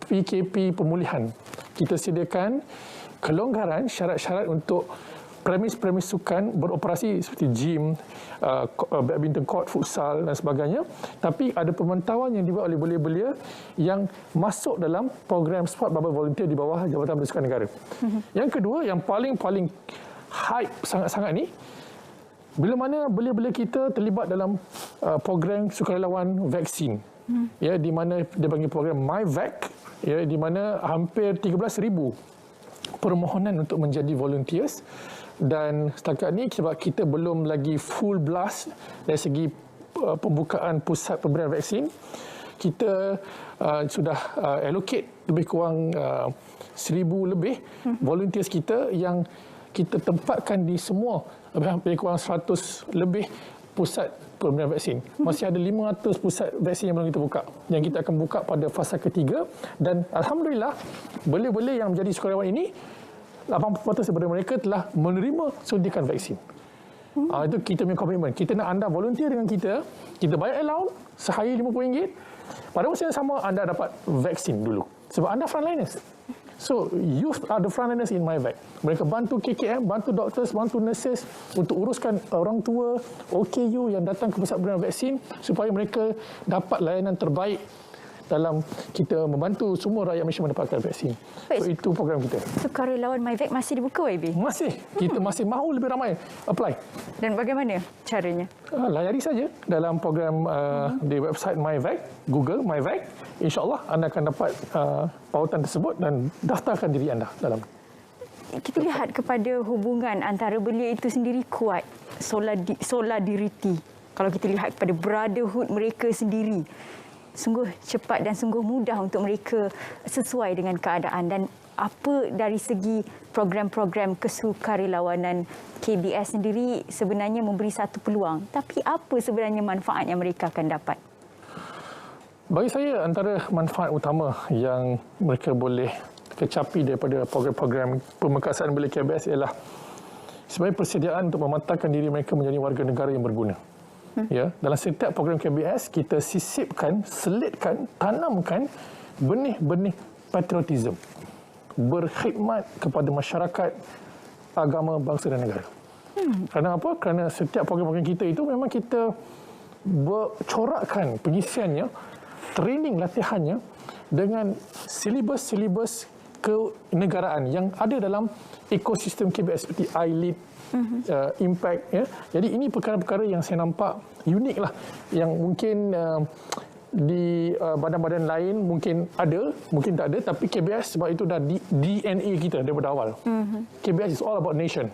PKP pemulihan. Kita sediakan kelonggaran syarat-syarat untuk premis-premis sukan beroperasi seperti gym, badminton court, futsal dan sebagainya. Tapi ada pemantauan yang dibuat oleh belia-belia yang masuk dalam program Sport Bubble Volunteer di bawah Jabatan Bersukan Negara. Yang kedua, yang paling hype sangat-sangat ni, bila mana belia-belia kita terlibat dalam program sukarelawan vaksin. Ya, di mana dia panggil program MyVac, ya, di mana hampir 13,000 permohonan untuk menjadi volunteers. Dan setakat ni sebab kita belum lagi full blast dari segi pembukaan pusat pemberian vaksin, kita sudah allocate lebih kurang 1,000 lebih volunteers kita yang kita tempatkan di semua lebih kurang 100 lebih pusat pemberian vaksin. Masih ada 500 pusat vaksin yang belum kita buka, yang kita akan buka pada fasa ketiga. Dan alhamdulillah, belia-belia yang menjadi sukarelawan ini, 80% daripada mereka telah menerima suntikan vaksin. Itu kita punya komitmen. Kita nak anda volunteer dengan kita bayar allowance sehari RM50. Pada masa yang sama, anda dapat vaksin dulu. Sebab anda frontliners. So, you are the frontliners in MyVac. Mereka bantu KKM, bantu doctors, bantu nurses untuk uruskan orang tua, OKU yang datang ke pusat pemberian vaksin supaya mereka dapat layanan terbaik dalam kita membantu semua rakyat Malaysia mendapatkan vaksin. So, itu program kita. Sukarelawan MyVac masih dibuka, YB? Masih. Kita masih mahu lebih ramai apply. Dan bagaimana caranya? Layari saja dalam program di website MyVac, Google MyVac. InsyaAllah anda akan dapat pautan tersebut dan daftarkan diri anda dalam. Kita lihat kepada hubungan antara belia itu sendiri kuat. Solidarity. Kalau kita lihat kepada brotherhood mereka sendiri, sungguh cepat dan sungguh mudah untuk mereka sesuai dengan keadaan. Dan apa dari segi program-program kesukarelawanan KBS sendiri sebenarnya memberi satu peluang. Tapi apa sebenarnya manfaat yang mereka akan dapat? Bagi saya, antara manfaat utama yang mereka boleh kecapi daripada program-program pemekasan belia KBS ialah sebagai persediaan untuk mematangkan diri mereka menjadi warga negara yang berguna. Ya, dalam setiap program KBS, kita sisipkan, selitkan, tanamkan benih-benih patriotisme, berkhidmat kepada masyarakat, agama, bangsa dan negara. Kerana apa? Kerana setiap program-program kita itu memang kita bercorakkan pengisiannya, training latihannya dengan silibus-silibus kenegaraan yang ada dalam ekosistem KBS seperti iLead, Impact. Ya. Jadi ini perkara-perkara yang saya nampak unik lah, yang mungkin di badan-badan lain mungkin ada, mungkin tak ada, tapi KBS sebab itu dah di DNA kita daripada awal. KBS is all about nation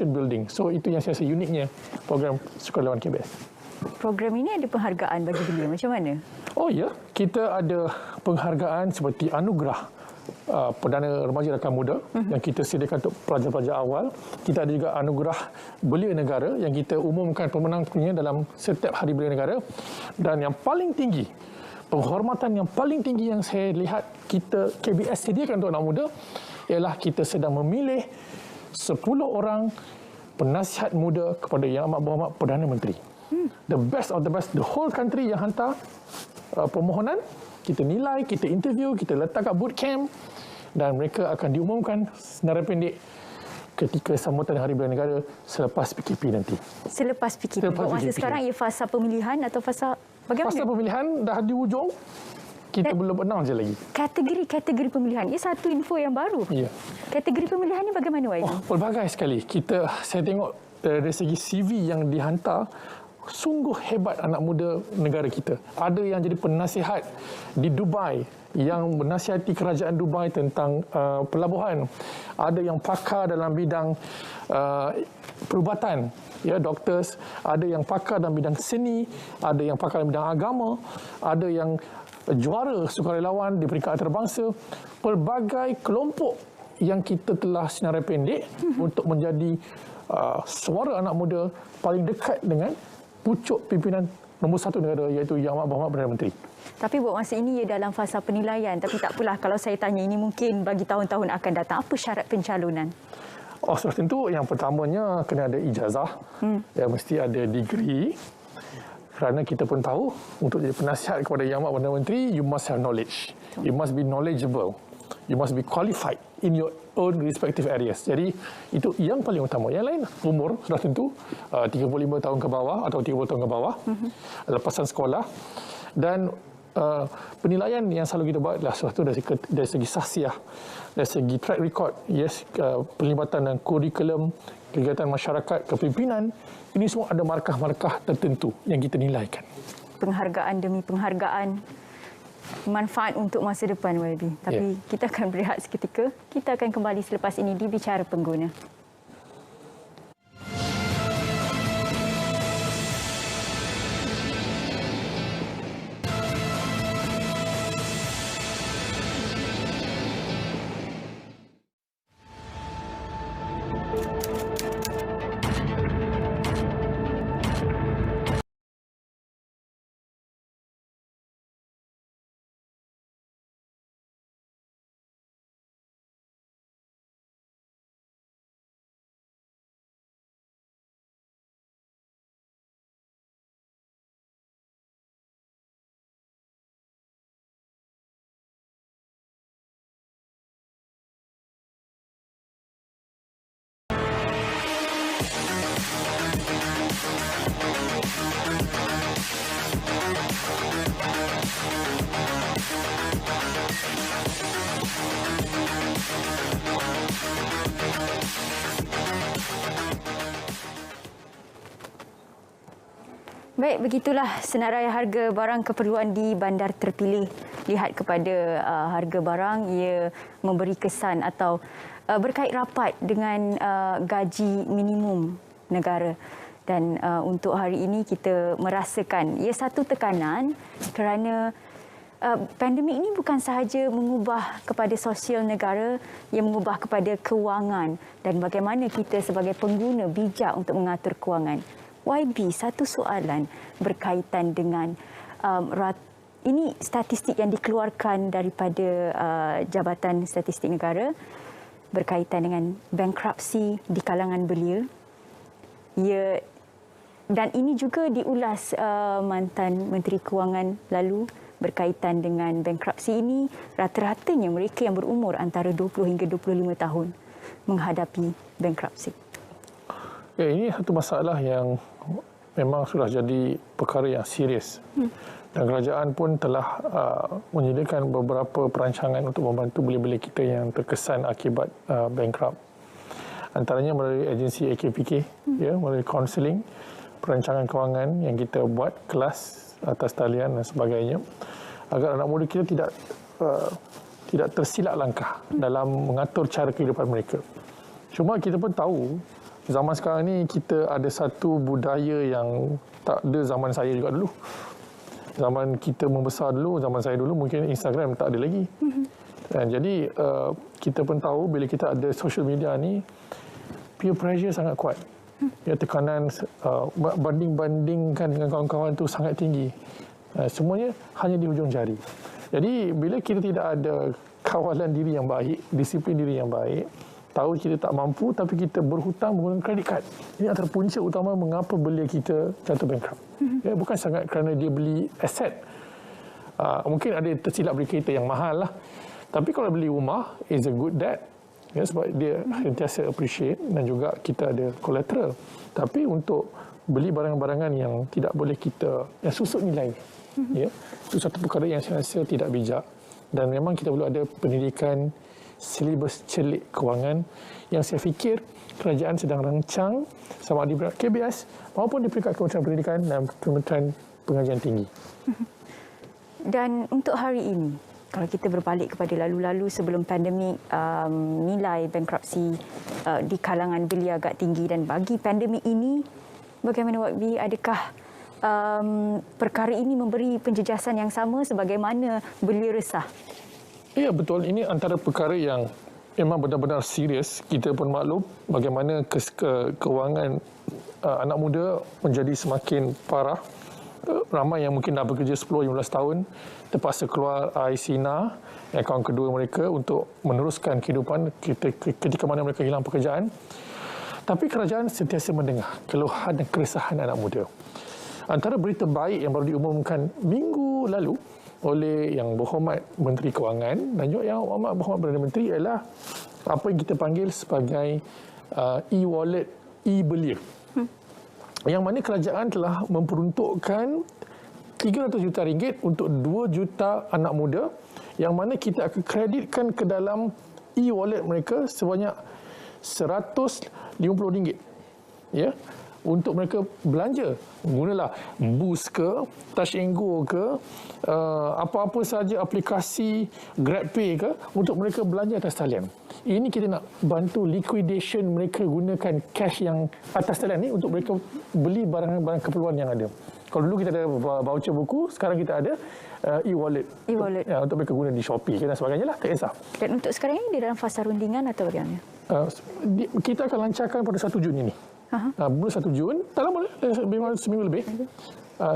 building. So itu yang saya rasa uniknya program Sukarelawan KBS. Program ini ada penghargaan bagi belia macam mana? Oh ya, kita ada penghargaan seperti anugerah Perdana Remaja Rakan Muda yang kita sediakan untuk pelajar-pelajar awal. Kita ada juga anugerah Belia Negara yang kita umumkan pemenangnya dalam setiap Hari Belia Negara. Dan yang paling tinggi, penghormatan yang paling tinggi yang saya lihat kita KBS sediakan untuk anak muda ialah kita sedang memilih 10 orang penasihat muda kepada Yang Amat Berhormat Perdana Menteri. The best of the best, the whole country yang hantar permohonan, kita nilai, kita interview, kita letak kat bootcamp dan mereka akan diumumkan secara pendek ketika sambutan Hari Belia Negara selepas PKP nanti. Selepas PKP. Masa sekarang ia fasa pemilihan atau fasa bagaimana? Fasa pemilihan dah di ujung. Kita belum announce je lagi. Kategori pemilihan. Ia satu info yang baru. Ya. Kategori pemilihan ni bagaimana, YB? Oh, pelbagai sekali. Saya tengok dari segi CV yang dihantar, sungguh hebat anak muda negara kita. Ada yang jadi penasihat di Dubai, yang menasihati kerajaan Dubai tentang pelabuhan. Ada yang pakar dalam bidang perubatan, ya, doctors. Ada yang pakar dalam bidang seni, ada yang pakar dalam bidang agama, ada yang juara sukarelawan di peringkat antarabangsa. Pelbagai kelompok yang kita telah senarai pendek untuk menjadi suara anak muda paling dekat dengan pucuk pimpinan nombor 1 negara, iaitu Yang Amat Berhormat Perdana Menteri. Tapi buat masa ini ia dalam fasa penilaian. Tapi tak apalah, kalau saya tanya ini mungkin bagi tahun-tahun akan datang. Apa syarat pencalonan? Oh, sudah tentu yang pertamanya kena ada ijazah. Ya, mesti ada degree. Kerana kita pun tahu, untuk jadi penasihat kepada Yang Amat Perdana Menteri, you must have knowledge. You must be knowledgeable. You must be qualified in your own respective areas. Jadi, itu yang paling utama. Yang lain, umur sudah tentu 35 tahun ke bawah atau 30 tahun ke bawah, lepasan sekolah. Dan penilaian yang selalu kita buat adalah suatu dari segi saksiah, dari segi track record, yes, pelibatan dan kurikulum, kegiatan masyarakat, kepimpinan. Ini semua ada markah-markah tertentu yang kita nilaikan. Penghargaan demi penghargaan, manfaat untuk masa depan, YB. Tapi kita akan berehat seketika. Kita akan kembali selepas ini di Bicara Pengguna. Baik, begitulah senarai harga barang keperluan di bandar terpilih. Lihat kepada harga barang, ia memberi kesan atau berkait rapat dengan gaji minimum negara. Dan untuk hari ini kita merasakan ia satu tekanan kerana pandemik ini bukan sahaja mengubah kepada sosial negara, ia mengubah kepada kewangan dan bagaimana kita sebagai pengguna bijak untuk mengatur kewangan. YB, satu soalan berkaitan dengan Ini statistik yang dikeluarkan daripada Jabatan Statistik Negara berkaitan dengan bankruptcy di kalangan belia. Dan ini juga diulas mantan Menteri Kewangan lalu berkaitan dengan bankruptcy ini. Rata-ratanya mereka yang berumur antara 20 hingga 25 tahun menghadapi bankruptcy. Ya, ini satu masalah yang memang sudah jadi perkara yang serius. Dan kerajaan pun telah menyediakan beberapa perancangan untuk membantu belia-belia kita yang terkesan akibat bankrupt. Antaranya melalui agensi AKPK, melalui kaunseling, perancangan kewangan yang kita buat, kelas atas talian dan sebagainya, agar anak muda kita tidak tersilap langkah dalam mengatur cara kehidupan mereka. Cuma kita pun tahu, zaman sekarang ni kita ada satu budaya yang tak ada zaman saya juga dulu. Zaman kita membesar dulu, zaman saya dulu mungkin Instagram tak ada lagi. Dan jadi kita pun tahu bila kita ada social media ni, peer pressure sangat kuat. Ya, tekanan banding-bandingkan dengan kawan-kawan tu sangat tinggi. Semuanya hanya di hujung jari. Jadi bila kita tidak ada kawalan diri yang baik, disiplin diri yang baik, tahu kita tak mampu tapi kita berhutang menggunakan kredit kad. Ini antara punca utama mengapa belia kita jatuh bankrupt. Ya, bukan sangat kerana dia beli aset. Mungkin ada tersilap beli kereta yang mahal lah. Tapi kalau beli rumah, is a good debt. Ya, sebab dia sentiasa appreciate dan juga kita ada collateral. Tapi untuk beli barang-barangan yang tidak boleh kita, yang susut nilai, ya, itu satu perkara yang saya rasa tidak bijak. Dan memang kita perlu ada pendidikan silibus celik kewangan yang saya fikir kerajaan sedang rancang sama ada di peringkat KBS maupun di peringkat Kementerian Pendidikan dan Kementerian Pengajian Tinggi. Dan untuk hari ini, kalau kita berbalik kepada lalu-lalu sebelum pandemik, nilai bankruptcy di kalangan belia agak tinggi, dan bagi pandemik ini, bagaimana Wak Bee? Adakah perkara ini memberi penjejasan yang sama sebagaimana belia resah? Ya, betul. Ini antara perkara yang memang benar-benar serius. Kita pun maklum bagaimana kewangan anak muda menjadi semakin parah. Ramai yang mungkin dah bekerja 10-15 tahun terpaksa keluar ICNA, akaun kedua mereka, untuk meneruskan kehidupan ketika mana mereka hilang pekerjaan. Tapi kerajaan sentiasa mendengar keluhan dan keresahan anak muda. Antara berita baik yang baru diumumkan minggu lalu oleh Yang Berhormat Menteri Kewangan dan juga Yang Berhormat Perdana Menteri adalah apa yang kita panggil sebagai e-wallet, e-belia. Yang mana kerajaan telah memperuntukkan RM300 juta untuk 2 juta anak muda, yang mana kita akan kreditkan ke dalam e-wallet mereka sebanyak RM150. Ya, untuk mereka belanja. Gunalah Boost ke, Touch and Go ke, apa-apa saja aplikasi GrabPay ke, untuk mereka belanja atas talian. Ini kita nak bantu liquidation mereka gunakan cash yang atas talian ni untuk mereka beli barang-barang keperluan yang ada. Kalau dulu kita ada voucher buku, sekarang kita ada e-wallet. E-wallet. Ya, untuk mereka guna di Shopee dan sebagainya lah, tak kisah. Dan untuk sekarang ini di dalam fasa rundingan atau bagaimana? Kita akan lancarkan pada 1 Jun ini. Bulan 1 Jun, tak lama, seminggu lebih.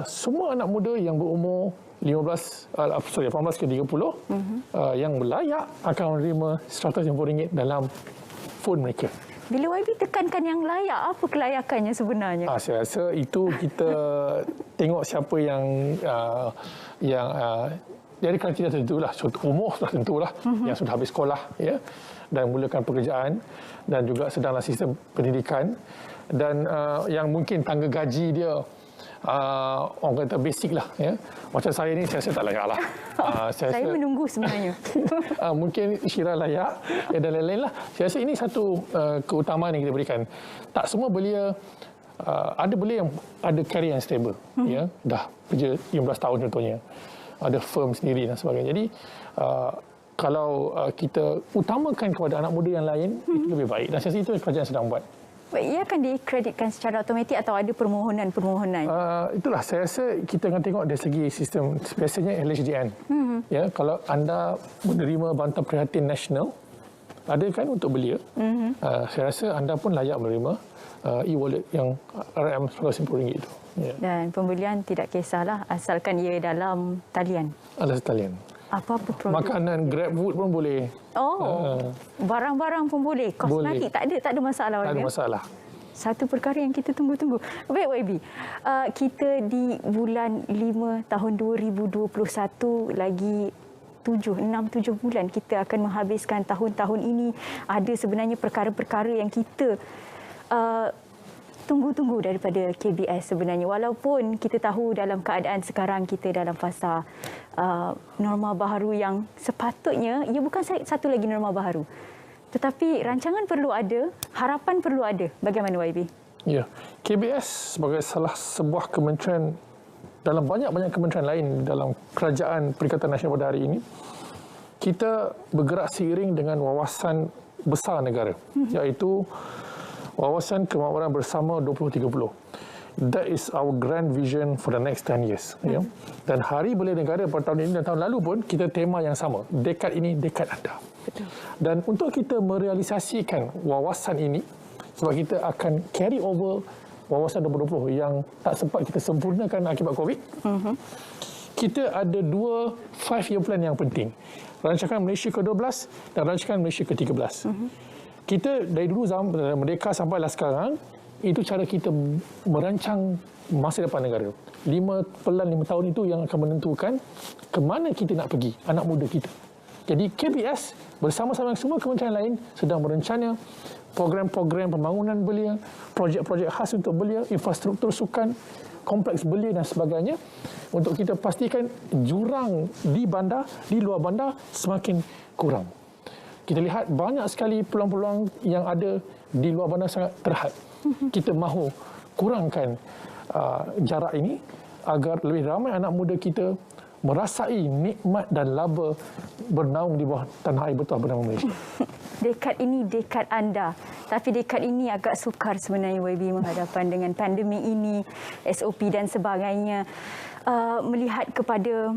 Semua anak muda yang berumur 18 ke 30 yang layak akan menerima RM150 dalam phone mereka. Bila YB tekankan yang layak, apa kelayakannya sebenarnya? Saya rasa itu kita tengok siapa yang dari kriteria tertentulah. Umur sudah tentulah, yang sudah habis sekolah, ya, dan mulakan pekerjaan, dan juga sedanglah sistem pendidikan, dan yang mungkin tangga gaji dia orang kata basic lah, ya. Macam saya ni saya tak layak lah. Saya menunggu sebenarnya. Mungkin Syirah layak, dan lain-lain lah. Saya rasa ini satu keutamaan yang kita berikan. Tak semua belia, ada belia yang ada career yang stable, ya, dah kerja 15 tahun contohnya, ada firm sendiri dan sebagainya. Jadi kalau kita utamakan kepada anak muda yang lain, itu lebih baik. Dan saya rasa itu yang kerajaan sedang buat. Ia akan dikreditkan secara automatik atau ada permohonan-permohonan? Itulah, saya rasa kita akan tengok dari segi sistem. Biasanya LHDN. Ya, kalau anda menerima bantuan prihatin nasional, ada kan untuk belia. Saya rasa anda pun layak menerima e-wallet yang RM190 itu. Ya. Dan pembelian tidak kisahlah asalkan ia dalam talian. Alas talian. Apa-apa produk. Makanan Grab Food pun boleh. Barang-barang pun boleh. Kosmetik tak ada masalah. Tak ada masalah. Satu perkara yang kita tunggu-tunggu. Baik YB, kita di bulan 5 tahun 2021 lagi 6-7 bulan kita akan menghabiskan tahun-tahun ini. Ada sebenarnya perkara-perkara yang kita tunggu-tunggu daripada KBS sebenarnya. Walaupun kita tahu dalam keadaan sekarang kita dalam fasa norma baharu yang sepatutnya ia bukan satu lagi norma baharu. Tetapi rancangan perlu ada, harapan perlu ada. Bagaimana YB? Ya, KBS sebagai salah sebuah kementerian dalam banyak-banyak kementerian lain dalam Kerajaan Perikatan Nasional pada hari ini, kita bergerak seiring dengan wawasan besar negara, iaitu wawasan kemakmuran bersama 2030. That is our grand vision for the next 10 years. Ya. Dan Hari Belia Negara pada tahun ini dan tahun lalu pun kita tema yang sama. Dekad ini, dekad anda. Betul. Dan untuk kita merealisasikan wawasan ini, sebab kita akan carry over wawasan 2020 yang tak sempat kita sempurnakan akibat COVID, kita ada 2 5-year plan yang penting. Rancangan Malaysia ke-12 dan rancangan Malaysia ke-13. Kita dari dulu zaman Merdeka sampailah sekarang, itu cara kita merancang masa depan negara. 5 tahun itu yang akan menentukan ke mana kita nak pergi, anak muda kita. Jadi KBS bersama-sama semua kementerian lain sedang merencana program-program pembangunan belia, projek-projek khas untuk belia, infrastruktur sukan, kompleks belia dan sebagainya untuk kita pastikan jurang di bandar, di luar bandar semakin kurang. Kita lihat banyak sekali peluang-peluang yang ada di luar bandar sangat terhad. Kita mahu kurangkan jarak ini agar lebih ramai anak muda kita merasai nikmat dan laba bernaung di bawah tanah air bertuah bernama Malaysia. Dekad ini dekad anda. Tapi dekad ini agak sukar sebenarnya YB menghadapan dengan pandemik ini, SOP dan sebagainya. Melihat kepada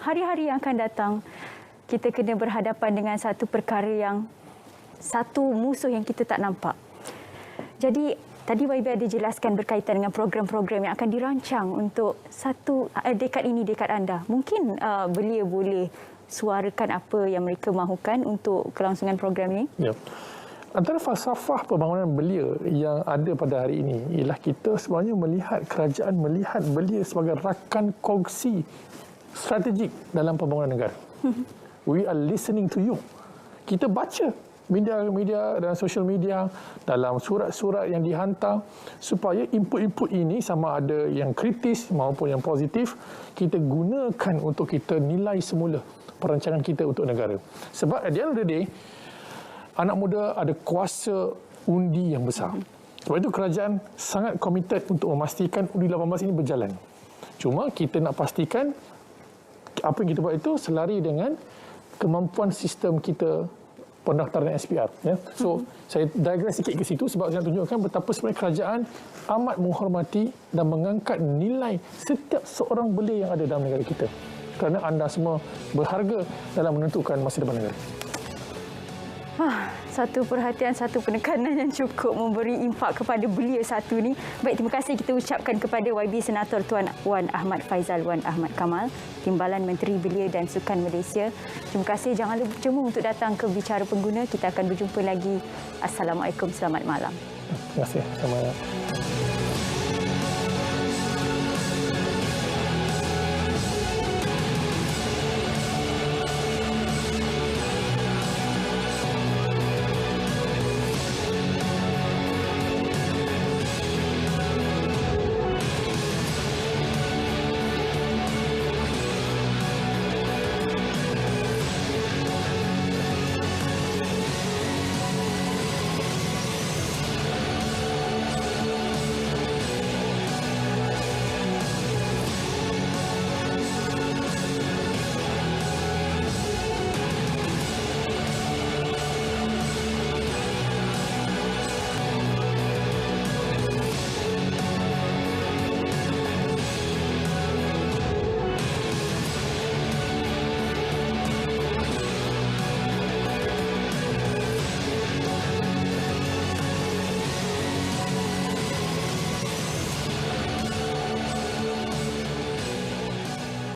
hari-hari yang akan datang, kita kena berhadapan dengan satu perkara satu musuh yang kita tak nampak. Jadi tadi YB ada jelaskan berkaitan dengan program-program yang akan dirancang untuk satu dekad ini, dekad anda. Mungkin belia boleh suarakan apa yang mereka mahukan untuk kelangsungan program ini? Ya. Antara falsafah pembangunan belia yang ada pada hari ini ialah kita sebenarnya melihat kerajaan melihat belia sebagai rakan kongsi strategik dalam pembangunan negara. We are listening to you. Kita baca media dan social media dalam surat-surat yang dihantar supaya input-input ini sama ada yang kritis maupun yang positif kita gunakan untuk kita nilai semula perancangan kita untuk negara. Sebab at the end of the day, anak muda ada kuasa undi yang besar. Sebab itu kerajaan sangat komited untuk memastikan undi 18 ini berjalan. Cuma kita nak pastikan apa yang kita buat itu selari dengan kemampuan sistem kita pendaftaran SPR. Ya. So, saya digress sikit ke situ sebab saya nak tunjukkan betapa sebenarnya kerajaan amat menghormati dan mengangkat nilai setiap seorang belia yang ada dalam negara kita. Kerana anda semua berharga dalam menentukan masa depan negara. Satu perhatian, satu penekanan yang cukup memberi impak kepada belia satu ni. Baik, terima kasih kita ucapkan kepada YB Senator Tuan Wan Ahmad Faizal Wan Ahmad Kamal, Timbalan Menteri Belia dan Sukan Malaysia. Terima kasih. Jangan lupa jom untuk datang ke Bicara Pengguna. Kita akan berjumpa lagi. Assalamualaikum, selamat malam. Terima kasih. Selamat malam.